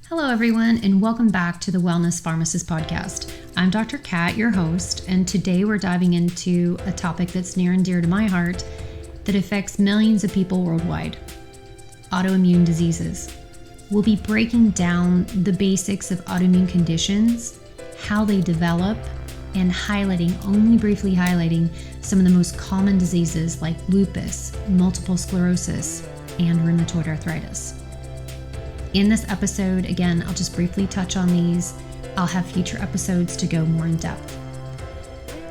Hello, everyone, and welcome back to the Wellness Pharmacist podcast. I'm Dr. Kat, your host, and today we're diving into a topic that's near and dear to my heart that affects millions of people worldwide: autoimmune diseases. We'll be breaking down the basics of autoimmune conditions, how they develop, and only briefly highlighting some of the most common diseases like lupus, multiple sclerosis, and rheumatoid arthritis. In this episode, again, I'll just briefly touch on these. I'll have future episodes to go more in depth.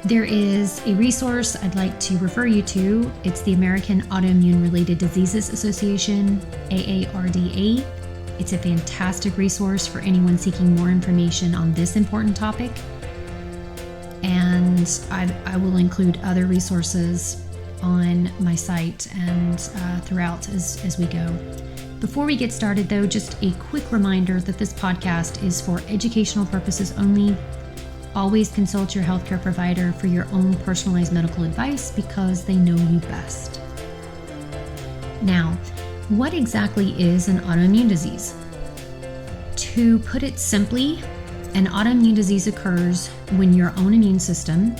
There is a resource I'd like to refer you to. It's the American Autoimmune Related Diseases Association, AARDA. It's a fantastic resource for anyone seeking more information on this important topic. And I will include other resources on my site and throughout as we go. Before we get started, though, just a quick reminder that this podcast is for educational purposes only. Always consult your healthcare provider for your own personalized medical advice because they know you best. Now, what exactly is an autoimmune disease? To put it simply, an autoimmune disease occurs when your own immune system,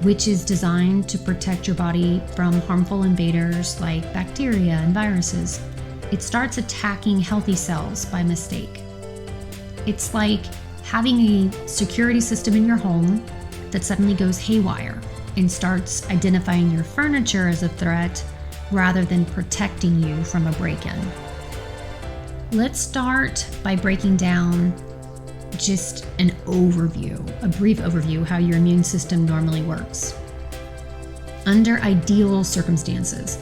which is designed to protect your body from harmful invaders like bacteria and viruses, it starts attacking healthy cells by mistake. It's like having a security system in your home that suddenly goes haywire and starts identifying your furniture as a threat rather than protecting you from a break-in. Let's start by breaking down just a brief overview, how your immune system normally works. Under ideal circumstances,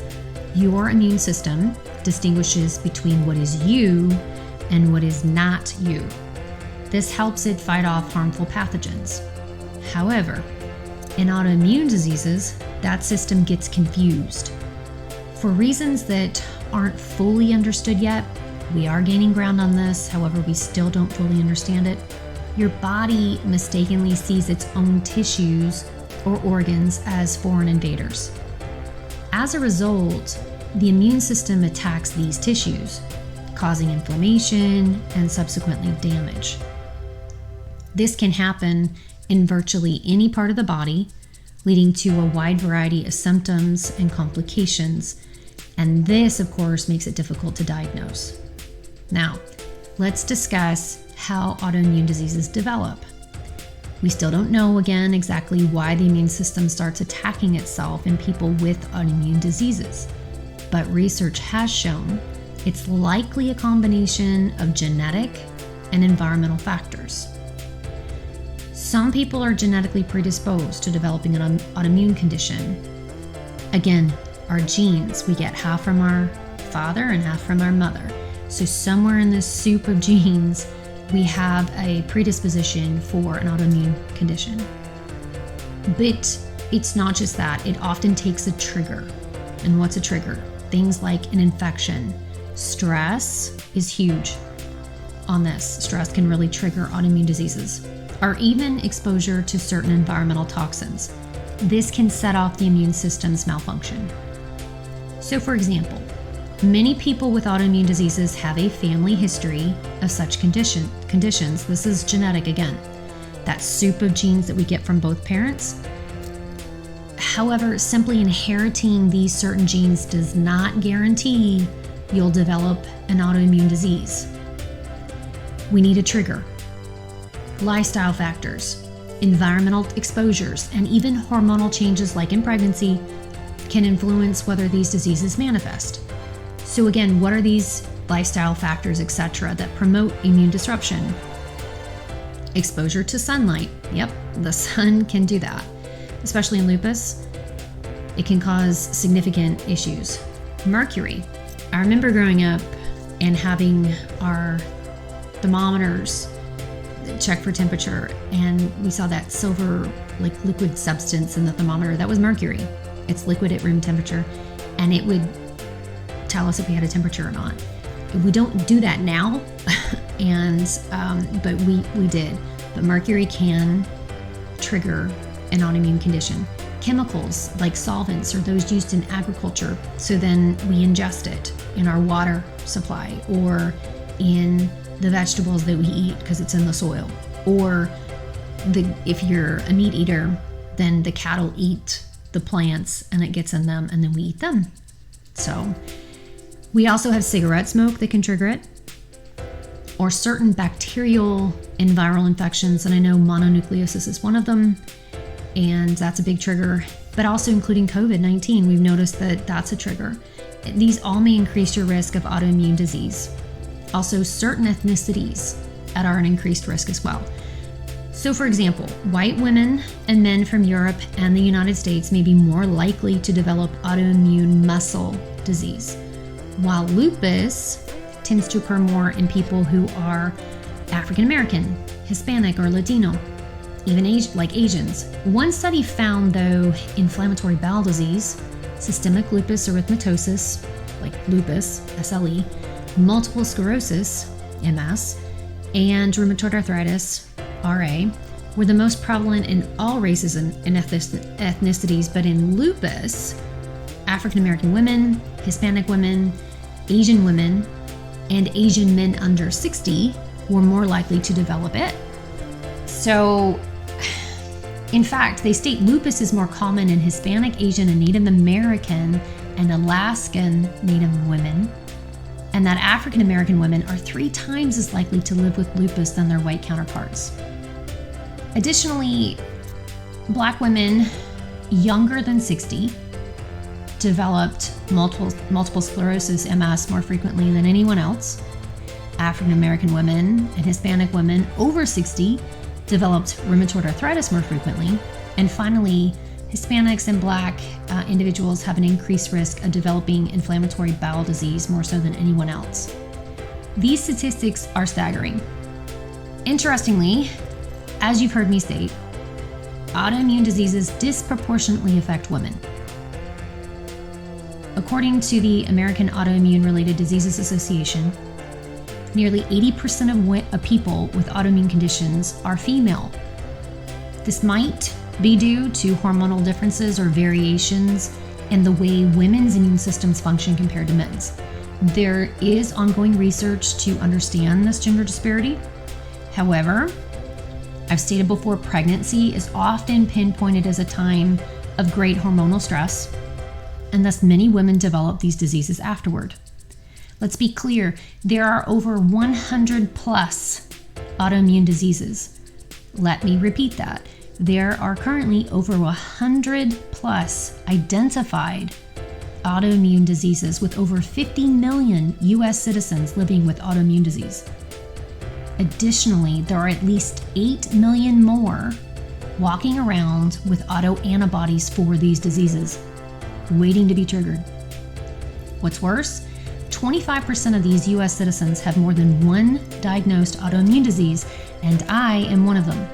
your immune system distinguishes between what is you and what is not you. This helps it fight off harmful pathogens. However, in autoimmune diseases, that system gets confused. For reasons that aren't fully understood yet, we are gaining ground on this, however, we still don't fully understand it. Your body mistakenly sees its own tissues or organs as foreign invaders. As a result, the immune system attacks these tissues, causing inflammation and subsequently damage. This can happen in virtually any part of the body, leading to a wide variety of symptoms and complications, and this, of course, makes it difficult to diagnose. Now, let's discuss how autoimmune diseases develop. We still don't know, again, exactly why the immune system starts attacking itself in people with autoimmune diseases. But research has shown it's likely a combination of genetic and environmental factors. Some people are genetically predisposed to developing an autoimmune condition. Again, our genes, we get half from our father and half from our mother. So somewhere in this soup of genes, we have a predisposition for an autoimmune condition. But it's not just that, it often takes a trigger. And what's a trigger? Things like an infection. Stress is huge on this. Stress can really trigger autoimmune diseases, or even exposure to certain environmental toxins. This can set off the immune system's malfunction. So, for example, many people with autoimmune diseases have a family history of such conditions. This is genetic again. That soup of genes that we get from both parents. However, simply inheriting these certain genes does not guarantee you'll develop an autoimmune disease. We need a trigger. Lifestyle factors, environmental exposures, and even hormonal changes like in pregnancy can influence whether these diseases manifest. So again, what are these lifestyle factors, etc., that promote immune disruption? Exposure to sunlight. Yep, the sun can do that. Especially in lupus, it can cause significant issues. Mercury. I remember growing up and having our thermometers check for temperature, and we saw that silver, liquid substance in the thermometer. That was mercury. It's liquid at room temperature, and it would tell us if we had a temperature or not. We don't do that now, but we did. But mercury can trigger an autoimmune condition. Chemicals like solvents are those used in agriculture, so then we ingest it in our water supply or in the vegetables that we eat because it's in the soil. Or if you're a meat eater, then the cattle eat the plants and it gets in them and then we eat them. So we also have cigarette smoke that can trigger it, or certain bacterial and viral infections. And I know mononucleosis is one of them, and that's a big trigger, but also including COVID-19. We've noticed that that's a trigger. These all may increase your risk of autoimmune disease. Also, certain ethnicities are an increased risk as well. So for example, white women and men from Europe and the United States may be more likely to develop autoimmune muscle disease, while lupus tends to occur more in people who are African American, Hispanic, or Latino, even like Asians. One study found, though, inflammatory bowel disease, systemic lupus erythematosus, like lupus, SLE, multiple sclerosis, MS, and rheumatoid arthritis, RA, were the most prevalent in all races and ethnicities, but in lupus, African American women, Hispanic women, Asian women, and Asian men under 60 were more likely to develop it. So, in fact, they state lupus is more common in Hispanic, Asian, and Native American and Alaskan Native women, and that African American women are 3 times as likely to live with lupus than their white counterparts. Additionally, Black women younger than 60 developed multiple sclerosis, MS, more frequently than anyone else. African American women and Hispanic women over 60 developed rheumatoid arthritis more frequently. And finally, Hispanics and Black individuals have an increased risk of developing inflammatory bowel disease more so than anyone else. These statistics are staggering. Interestingly, as you've heard me state, autoimmune diseases disproportionately affect women. According to the American Autoimmune Related Diseases Association, nearly 80% of people with autoimmune conditions are female. This might be due to hormonal differences or variations in the way women's immune systems function compared to men's. There is ongoing research to understand this gender disparity. However, I've stated before, pregnancy is often pinpointed as a time of great hormonal stress, and thus many women develop these diseases afterward. Let's be clear, there are over 100 plus autoimmune diseases. Let me repeat that. There are currently over 100 plus identified autoimmune diseases, with over 50 million US citizens living with autoimmune disease. Additionally, there are at least 8 million more walking around with autoantibodies for these diseases, waiting to be triggered. What's worse, 25% of these US citizens have more than one diagnosed autoimmune disease, and I am one of them.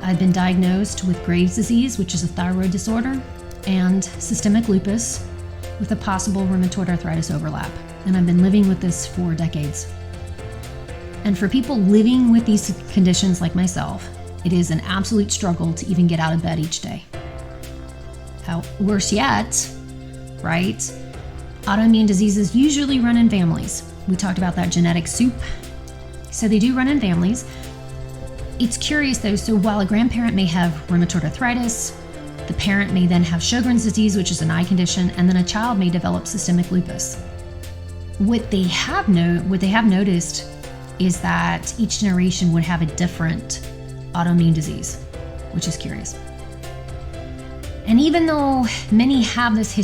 I've been diagnosed with Graves' disease, which is a thyroid disorder, and systemic lupus with a possible rheumatoid arthritis overlap, and I've been living with this for decades. And for people living with these conditions like myself, it is an absolute struggle to even get out of bed each day. Worse yet, right? Autoimmune diseases usually run in families. We talked about that genetic soup. So they do run in families. It's curious though, so while a grandparent may have rheumatoid arthritis, the parent may then have Sjogren's disease, which is an eye condition, and then a child may develop systemic lupus. What they have noticed is that each generation would have a different autoimmune disease, which is curious. And even though many have this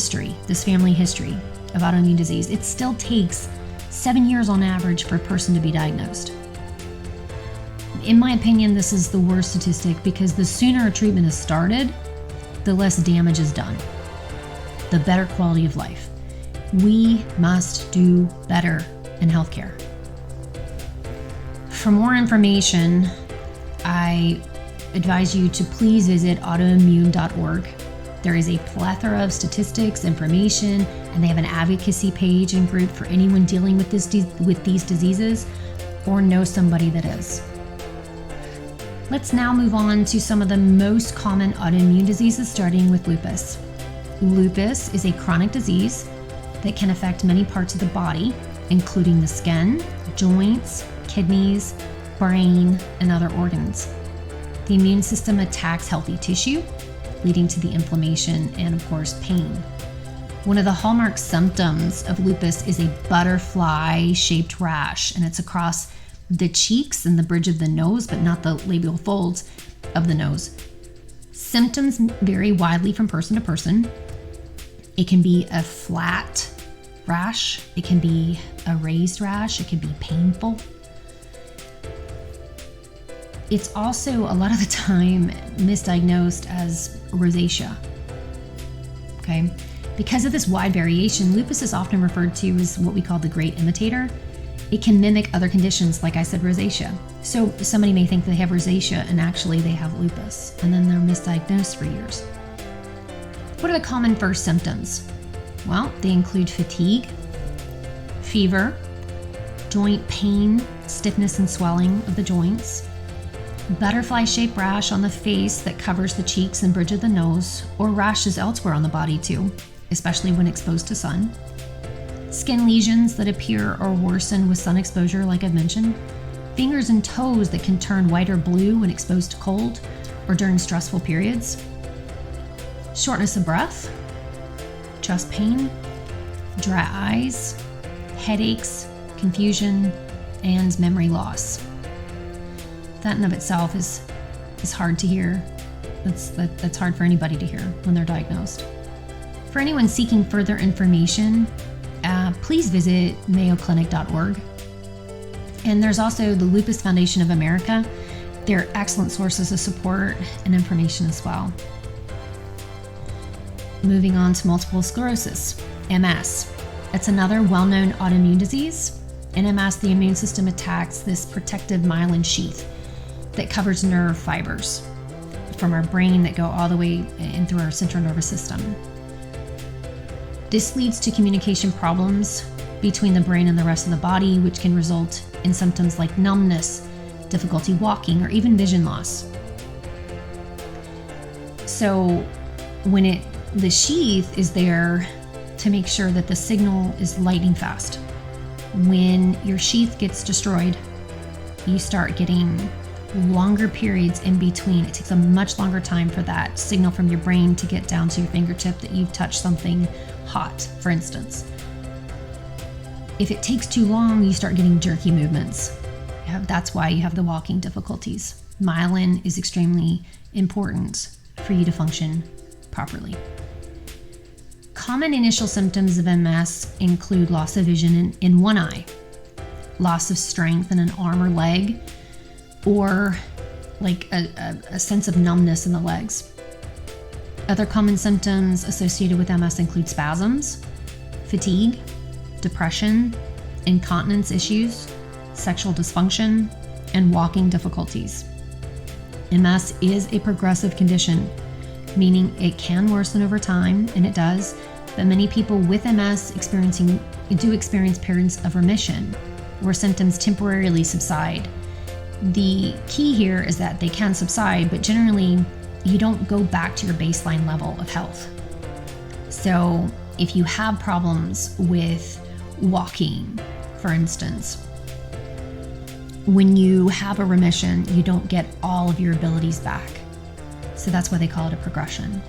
family history of autoimmune disease, it still takes 7 years on average for a person to be diagnosed. In my opinion, this is the worst statistic because the sooner a treatment is started, the less damage is done, the better quality of life. We must do better in healthcare. For more information, I advise you to please visit autoimmune.org. There is a plethora of statistics, information, and they have an advocacy page and group for anyone dealing with these diseases or know somebody that is. Let's now move on to some of the most common autoimmune diseases, starting with lupus. Lupus is a chronic disease that can affect many parts of the body, including the skin, joints, kidneys, brain, and other organs. The immune system attacks healthy tissue, leading to the inflammation and, of course, pain. One of the hallmark symptoms of lupus is a butterfly-shaped rash, and it's across the cheeks and the bridge of the nose, but not the labial folds of the nose. Symptoms vary widely from person to person. It can be a flat rash, it can be a raised rash, it can be painful. It's also a lot of the time misdiagnosed as rosacea. Okay? Because of this wide variation, lupus is often referred to as what we call the great imitator. It can mimic other conditions, like I said, rosacea. So somebody may think they have rosacea and actually they have lupus, and then they're misdiagnosed for years. What are the common first symptoms? Well, they include fatigue, fever, joint pain, stiffness and swelling of the joints, butterfly-shaped rash on the face that covers the cheeks and bridge of the nose, or rashes elsewhere on the body too, especially when exposed to sun. Skin lesions that appear or worsen with sun exposure, like I've mentioned. Fingers and toes that can turn white or blue when exposed to cold or during stressful periods. Shortness of breath, chest pain, dry eyes, headaches, confusion, and memory loss. That in of itself is hard to hear. That's hard for anybody to hear when they're diagnosed. For anyone seeking further information, please visit mayoclinic.org. And there's also the Lupus Foundation of America. They're excellent sources of support and information as well. Moving on to multiple sclerosis, MS. It's another well-known autoimmune disease. In MS, the immune system attacks this protective myelin sheath that covers nerve fibers from our brain that go all the way in through our central nervous system. This leads to communication problems between the brain and the rest of the body, which can result in symptoms like numbness, difficulty walking, or even vision loss. So when the sheath is there to make sure that the signal is lightning fast. When your sheath gets destroyed, you start getting longer periods in between. It takes a much longer time for that signal from your brain to get down to your fingertip that you've touched something hot, for instance. If it takes too long, you start getting jerky movements. That's why you have the walking difficulties. Myelin is extremely important for you to function properly. Common initial symptoms of MS include loss of vision in one eye, loss of strength in an arm or leg, or like a sense of numbness in the legs. Other common symptoms associated with MS include spasms, fatigue, depression, incontinence issues, sexual dysfunction, and walking difficulties. MS is a progressive condition, meaning it can worsen over time, and it does, but many people with MS do experience periods of remission, where symptoms temporarily subside. The key here is that they can subside, but generally you don't go back to your baseline level of health. So if you have problems with walking, for instance, when you have a remission, you don't get all of your abilities back. So that's why they call it a progression.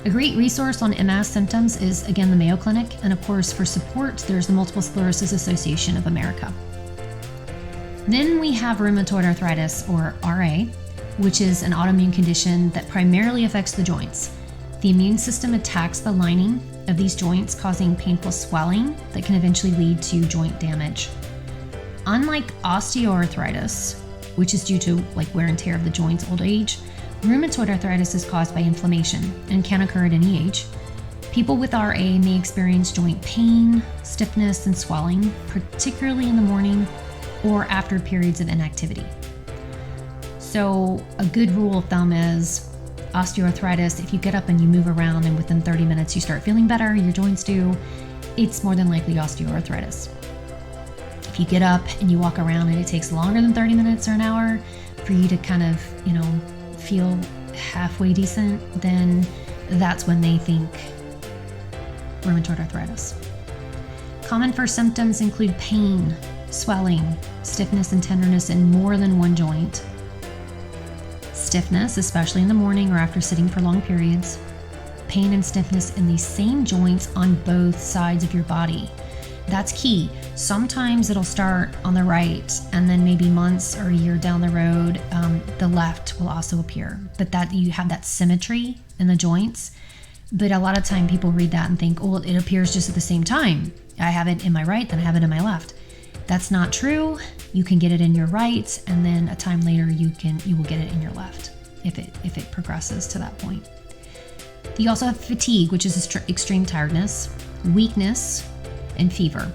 A great resource on MS symptoms is, again, the Mayo Clinic. And of course, for support, there's the Multiple Sclerosis Association of America. Then we have rheumatoid arthritis, or RA, which is an autoimmune condition that primarily affects the joints. The immune system attacks the lining of these joints, causing painful swelling that can eventually lead to joint damage. Unlike osteoarthritis, which is due to wear and tear of the joints, old age, rheumatoid arthritis is caused by inflammation and can occur at any age. People with RA may experience joint pain, stiffness, and swelling, particularly in the morning or after periods of inactivity. So a good rule of thumb is osteoarthritis, if you get up and you move around and within 30 minutes you start feeling better, your joints do, it's more than likely osteoarthritis. If you get up and you walk around and it takes longer than 30 minutes or an hour for you to kind of, feel halfway decent, then that's when they think rheumatoid arthritis. Common first symptoms include pain, swelling, stiffness and tenderness in more than one joint, stiffness, especially in the morning or after sitting for long periods, pain and stiffness in these same joints on both sides of your body. That's key. Sometimes it'll start on the right, and then maybe months or a year down the road, the left will also appear. But that you have that symmetry in the joints. But a lot of time people read that and think, oh, it appears just at the same time. I have it in my right, then I have it in my left. That's not true. You can get it in your right, and then a time later you will get it in your left if it progresses to that point. You also have fatigue, which is extreme tiredness, weakness, and fever.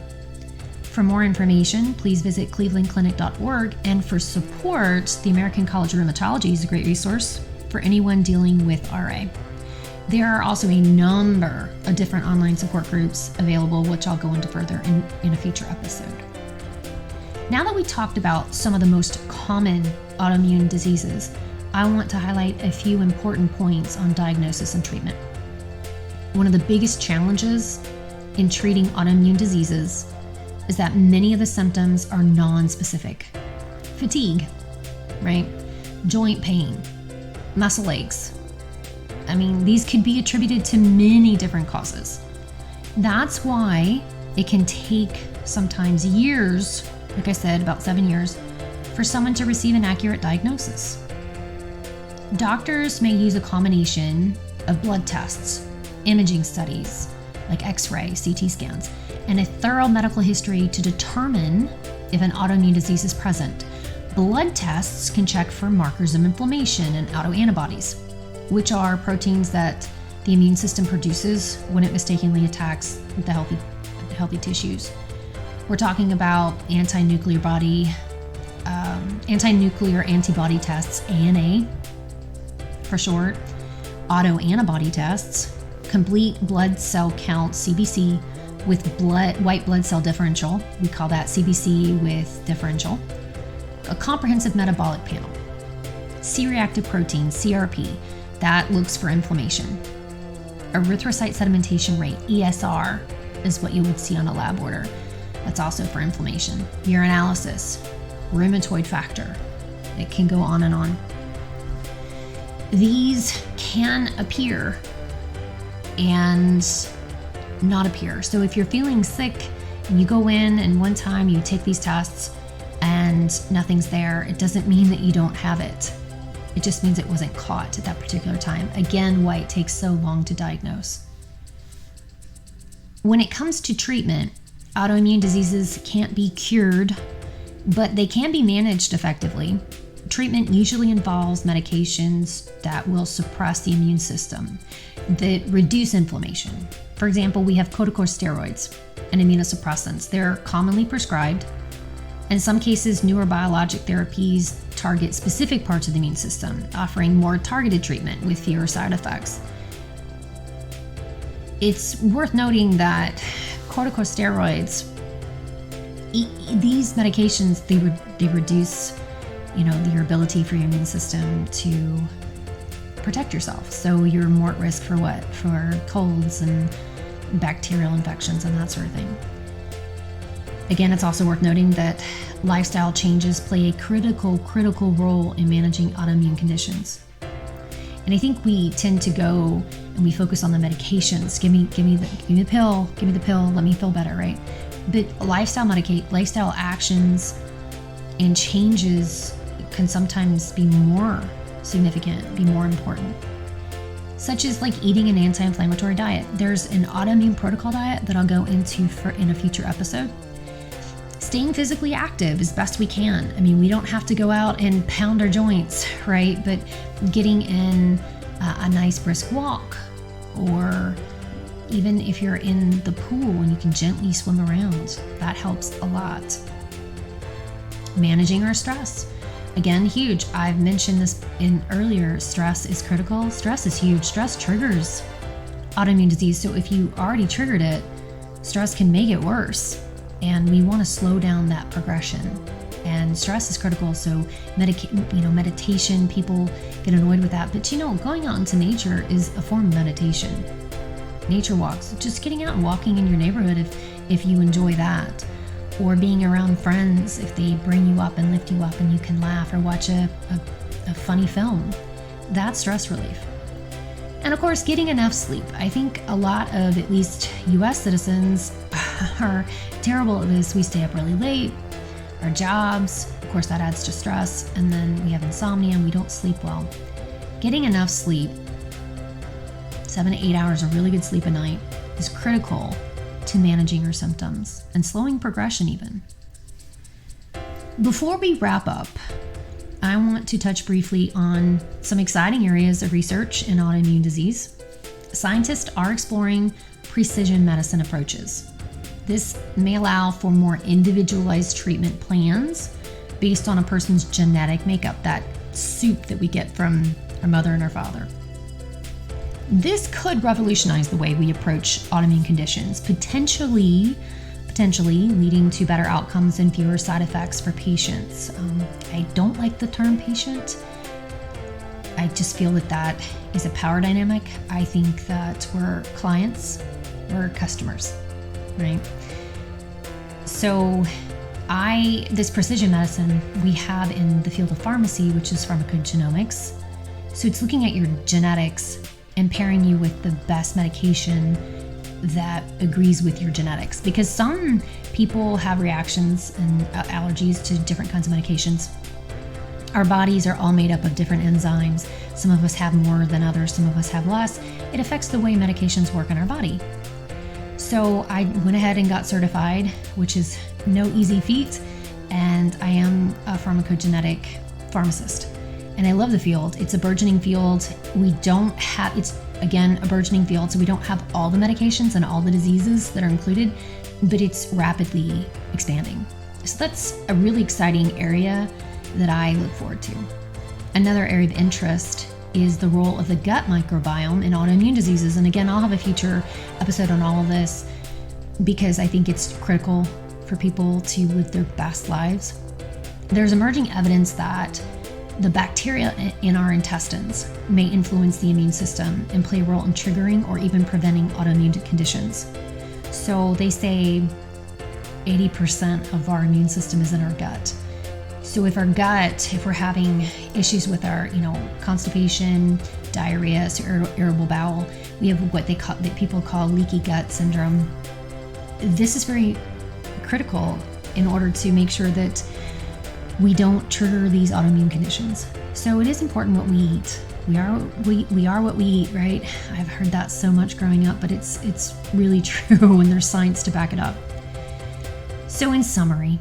For more information, please visit clevelandclinic.org, and for support, the American College of Rheumatology is a great resource for anyone dealing with RA. There are also a number of different online support groups available, which I'll go into further in a future episode. Now that we talked about some of the most common autoimmune diseases, I want to highlight a few important points on diagnosis and treatment. One of the biggest challenges in treating autoimmune diseases is that many of the symptoms are non-specific. Fatigue, right? Joint pain, muscle aches. I mean, these could be attributed to many different causes. That's why it can take sometimes years, like I said, about 7 years, for someone to receive an accurate diagnosis. Doctors may use a combination of blood tests, imaging studies, like X-ray, CT scans, and a thorough medical history to determine if an autoimmune disease is present. Blood tests can check for markers of inflammation and autoantibodies, which are proteins that the immune system produces when it mistakenly attacks the healthy tissues. We're talking about anti-nuclear antibody tests, ANA for short, autoantibody tests, complete blood cell count, CBC, with white blood cell differential. We call that CBC with differential. A comprehensive metabolic panel. C-reactive protein, CRP, that looks for inflammation. Erythrocyte sedimentation rate, ESR, is what you would see on a lab order. That's also for inflammation. Urinalysis, rheumatoid factor. It can go on and on. These can appear and not appear. So if you're feeling sick and you go in and one time you take these tests and nothing's there, it doesn't mean that you don't have it. It just means it wasn't caught at that particular time. Again, why it takes so long to diagnose. When it comes to treatment, autoimmune diseases can't be cured, but they can be managed effectively. Treatment usually involves medications that will suppress the immune system, that reduce inflammation. For example, we have corticosteroids and immunosuppressants. They're commonly prescribed. In some cases, newer biologic therapies target specific parts of the immune system, offering more targeted treatment with fewer side effects. It's worth noting that corticosteroids, these medications, they reduce your ability for your immune system to protect yourself. So you're more at risk for what? For colds and bacterial infections and that sort of thing. Again, it's also worth noting that lifestyle changes play a critical role in managing autoimmune conditions. And I think we tend to go and we focus on the medications. Give me the pill, let me feel better, right? But lifestyle actions and changes can sometimes be more significant, be more important. Such as like eating an anti-inflammatory diet. There's an autoimmune protocol diet that I'll go into in a future episode. Staying physically active as best we can. I mean, we don't have to go out and pound our joints, right? But getting in a nice brisk walk, or even if you're in the pool and you can gently swim around, that helps a lot. Managing our stress. Again, huge. I've mentioned this in earlier. Stress is critical. Stress is huge. Stress triggers autoimmune disease. So if you already triggered it, stress can make it worse. And we want to slow down that progression. And stress is critical. So meditation, people get annoyed with that. But going out into nature is a form of meditation. Nature walks, just getting out and walking in your neighborhood if you enjoy that. or being around friends if they bring you up and lift you up and you can laugh or watch a funny film. That's stress relief. And of course, getting enough sleep. I think a lot of at least US citizens are terrible at this. We stay up really late, our jobs, of course that adds to stress, and then we have insomnia and we don't sleep well. Getting enough sleep, 7 to 8 hours of really good sleep a night, is critical to managing your symptoms and slowing progression even. Before we wrap up, I want to touch briefly on some exciting areas of research in autoimmune disease. Scientists are exploring precision medicine approaches. This may allow for more individualized treatment plans based on a person's genetic makeup, that soup that we get from our mother and our father. This could revolutionize the way we approach autoimmune conditions, potentially leading to better outcomes and fewer side effects for patients. I don't like the term patient. I just feel that is a power dynamic. I think that we're clients, we're customers, right? So this precision medicine we have in the field of pharmacy, which is pharmacogenomics. So it's looking at your genetics and pairing you with the best medication that agrees with your genetics, because some people have reactions and allergies to different kinds of medications. Our bodies are all made up of different enzymes. Some of us have more than others, some of us have less. It affects the way medications work in our body. So I went ahead and got certified, which is no easy feat, and I am a pharmacogenetic pharmacist. And I love the field. It's a burgeoning field. It's again a burgeoning field, so we don't have all the medications and all the diseases that are included, but it's rapidly expanding. So that's a really exciting area that I look forward to. Another area of interest is the role of the gut microbiome in autoimmune diseases. And again, I'll have a future episode on all of this because I think it's critical for people to live their best lives. There's emerging evidence that the bacteria in our intestines may influence the immune system and play a role in triggering or even preventing autoimmune conditions. So they say 80% of our immune system is in our gut. So if we're having issues with our, constipation, diarrhea, so irritable bowel, we have that people call leaky gut syndrome. This is very critical in order to make sure that we don't trigger these autoimmune conditions. So it is important what we eat. We are what we eat, right? I've heard that so much growing up, but it's really true, and there's science to back it up. So in summary,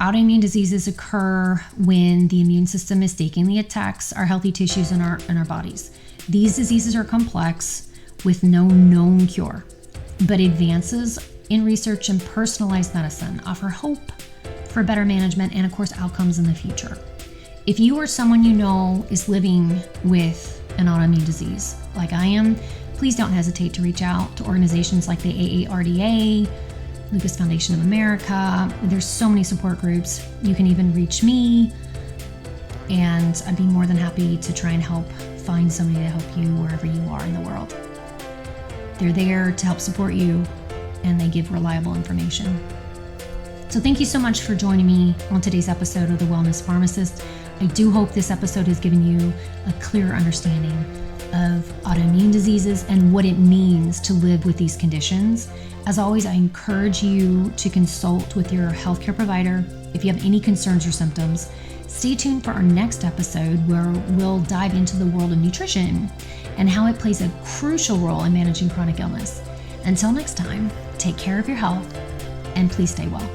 autoimmune diseases occur when the immune system mistakenly attacks our healthy tissues in our bodies. These diseases are complex with no known cure, but advances in research and personalized medicine offer hope for better management and, of course, outcomes in the future. If you or someone you know is living with an autoimmune disease like I am, please don't hesitate to reach out to organizations like the AARDA, Lupus Foundation of America. There's so many support groups. You can even reach me, and I'd be more than happy to try and help find somebody to help you wherever you are in the world. They're there to help support you, and they give reliable information. So thank you so much for joining me on today's episode of the Wellness Pharmacist. I do hope this episode has given you a clearer understanding of autoimmune diseases and what it means to live with these conditions. As always, I encourage you to consult with your healthcare provider if you have any concerns or symptoms. Stay tuned for our next episode where we'll dive into the world of nutrition and how it plays a crucial role in managing chronic illness. Until next time, take care of your health and please stay well.